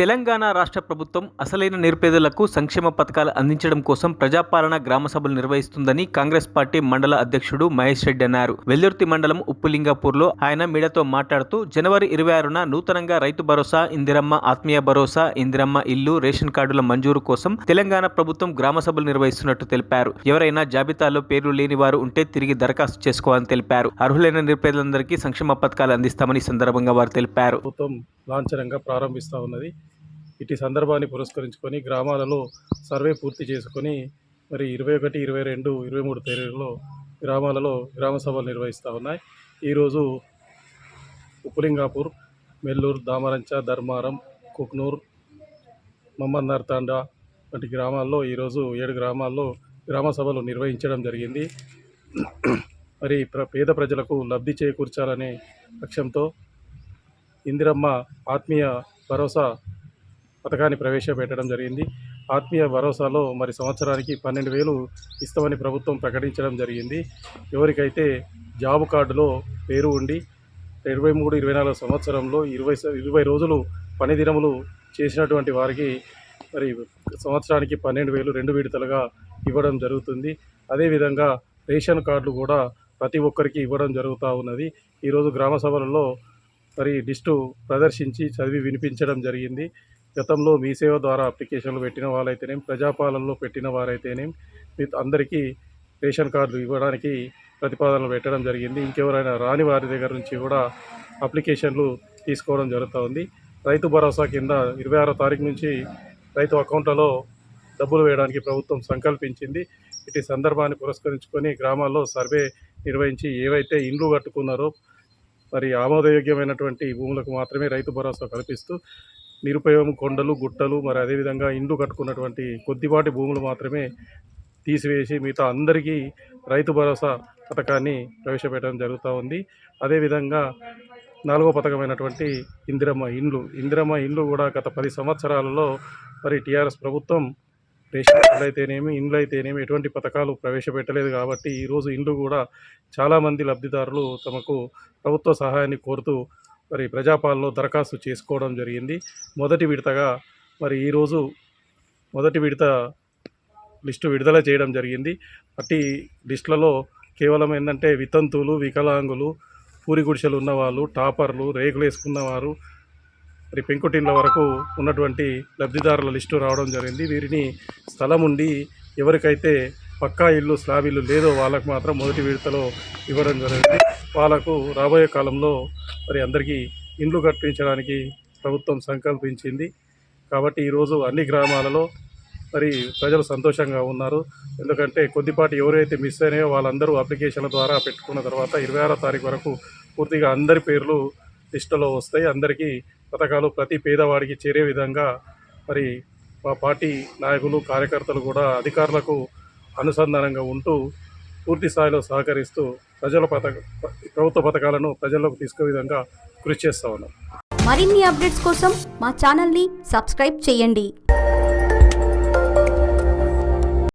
తెలంగాణ రాష్ట్ర ప్రభుత్వం అసలైన నిరుపేదలకు సంక్షేమ పథకాలు అందించడం కోసం ప్రజాపాలన గ్రామ సభలు నిర్వహిస్తుందని కాంగ్రెస్ పార్టీ మండల అధ్యక్షుడు మహేష్ రెడ్డి అన్నారు. వెల్దుర్తి మండలం ఉప్పులింగాపూర్లో ఆయన మీడియాతో మాట్లాడుతూ జనవరి 26న నూతనంగా రైతు భరోసా, ఇందిరమ్మ ఆత్మీయ భరోసా, ఇందిరమ్మ ఇల్లు, రేషన్ కార్డుల మంజూరు కోసం తెలంగాణ ప్రభుత్వం గ్రామ సభలు నిర్వహిస్తున్నట్టు తెలిపారు. ఎవరైనా జాబితాలో పేర్లు లేని వారు ఉంటే తిరిగి దరఖాస్తు చేసుకోవాలని తెలిపారు. అర్హులైన నిరుపేదలందరికీ సంక్షేమ పథకాలు అందిస్తామని సందర్భంగా వారు తెలిపారు. లాంఛనంగా ప్రారంభిస్తూ ఉన్నది. ఇటు సందర్భాన్ని పురస్కరించుకొని గ్రామాలలో సర్వే పూర్తి చేసుకొని మరి 21, 22, 23 తేదీలలో గ్రామాలలో గ్రామ సభలు నిర్వహిస్తూ ఉన్నాయి. ఈరోజు ఉప్పులింగాపూర్, మెల్లూరు, దామరంచ, ధర్మారం, కుక్నూర్, మమ్మన్నార్ తాండా వంటి గ్రామాల్లో ఈరోజు 7 గ్రామాల్లో గ్రామ సభలు నిర్వహించడం జరిగింది. మరి పేద ప్రజలకు లబ్ధి చేకూర్చాలనే లక్ష్యంతో ఇందిరమ్మ ఆత్మీయ భరోసా పథకాన్ని ప్రవేశపెట్టడం జరిగింది. ఆత్మీయ భరోసాలో మరి సంవత్సరానికి 12,000 ఇస్తామని ప్రభుత్వం ప్రకటించడం జరిగింది. ఎవరికైతే జాబ్ కార్డులో పేరు ఉండి 23, 24 సంవత్సరంలో 20 రోజులు పని దినములు చేసినటువంటి వారికి మరి సంవత్సరానికి 12,000 2 విడతలుగా ఇవ్వడం జరుగుతుంది. అదేవిధంగా రేషన్ కార్డులు కూడా ప్రతి ఒక్కరికి ఇవ్వడం జరుగుతూ ఉన్నది. ఈరోజు గ్రామ సభలలో మరి లిస్టు ప్రదర్శించి చదివి వినిపించడం జరిగింది. గతంలో మీ సేవ ద్వారా అప్లికేషన్లు పెట్టిన వాళ్ళైతేనేం, ప్రజాపాలనలో పెట్టిన వారైతేనేం అందరికీ రేషన్ కార్డులు ఇవ్వడానికి ప్రతిపాదనలు పెట్టడం జరిగింది. ఇంకెవరైనా రాని వారి దగ్గర నుంచి కూడా అప్లికేషన్లు తీసుకోవడం జరుగుతూ ఉంది. రైతు భరోసా కింద 26వ తారీఖు నుంచి రైతు అకౌంట్లలో డబ్బులు వేయడానికి ప్రభుత్వం సంకల్పించింది. ఇటు సందర్భాన్ని పురస్కరించుకొని గ్రామాల్లో సర్వే నిర్వహించి ఏవైతే ఇండ్లు కట్టుకున్నారో మరి ఆమోదయోగ్యమైనటువంటి భూములకు మాత్రమే రైతు భరోసా కల్పిస్తూ నిరుపయోగం కొండలు, గుట్టలు, మరి అదేవిధంగా ఇండ్లు కట్టుకున్నటువంటి కొద్దిపాటి భూములు మాత్రమే తీసివేసి మిగతా అందరికీ రైతు భరోసా పథకాన్ని ప్రవేశపెట్టడం జరుగుతూ ఉంది. అదేవిధంగా 4వ పథకమైనటువంటి ఇందిరమ్మ ఇండ్లు కూడా గత 10 సంవత్సరాలలో మరి టీఆర్ఎస్ ప్రభుత్వం రేషన్ కార్డులు అయితేనేమి, ఇండ్లు అయితేనేమి ఎటువంటి పథకాలు ప్రవేశపెట్టలేదు. కాబట్టి ఈరోజు ఇండ్లు కూడా చాలామంది లబ్ధిదారులు తమకు ప్రభుత్వ సహాయాన్ని కోరుతూ మరి ప్రజాపాలనలో దరఖాస్తు చేసుకోవడం జరిగింది. మొదటి విడతగా మరి ఈరోజు మొదటి విడత లిస్టు విడుదల చేయడం జరిగింది. అట్టి లిస్టులలో కేవలం ఏంటంటే వితంతువులు, వికలాంగులు, పూరి గుడిసెలు ఉన్నవాళ్ళు, టాపర్లు, రేకులు వేసుకున్నవారు, మరి పెంకుటిండ్ల వరకు ఉన్నటువంటి లబ్ధిదారుల లిస్టు రావడం జరిగింది. వీరిని స్థలం ఉండి ఎవరికైతే పక్కా ఇల్లు, స్లాబ్ ఇల్లు లేదో వాళ్ళకు మాత్రం మొదటి విడతలో ఇవ్వడం జరిగింది. వాళ్ళకు రాబోయే కాలంలో మరి అందరికీ ఇండ్లు కట్టించడానికి ప్రభుత్వం సంకల్పించింది. కాబట్టి ఈరోజు అన్ని గ్రామాలలో మరి ప్రజలు సంతోషంగా ఉన్నారు. ఎందుకంటే కొద్దిపాటి ఎవరైతే మిస్ అయినాయో వాళ్ళందరూ అప్లికేషన్ల ద్వారా పెట్టుకున్న తర్వాత 26వ తారీఖు వరకు పూర్తిగా అందరి పేర్లు లిస్టులో వస్తాయి. అందరికీ పథకాలు ప్రతి పేదవాడికి చేరే విధంగా మరి మా పార్టీ నాయకులు, కార్యకర్తలు కూడా అధికారులకు అనుసంధానంగా ఉంటూ పూర్తి స్థాయిలో సహకరిస్తూ ప్రభుత్వ పథకాలను ప్రజల్లోకి తీసుకునే విధంగా కృషి చేస్తూ ఉన్నాం. మరిన్ని అప్డేట్స్ కోసం మా ఛానల్ని సబ్స్క్రైబ్ చేయండి.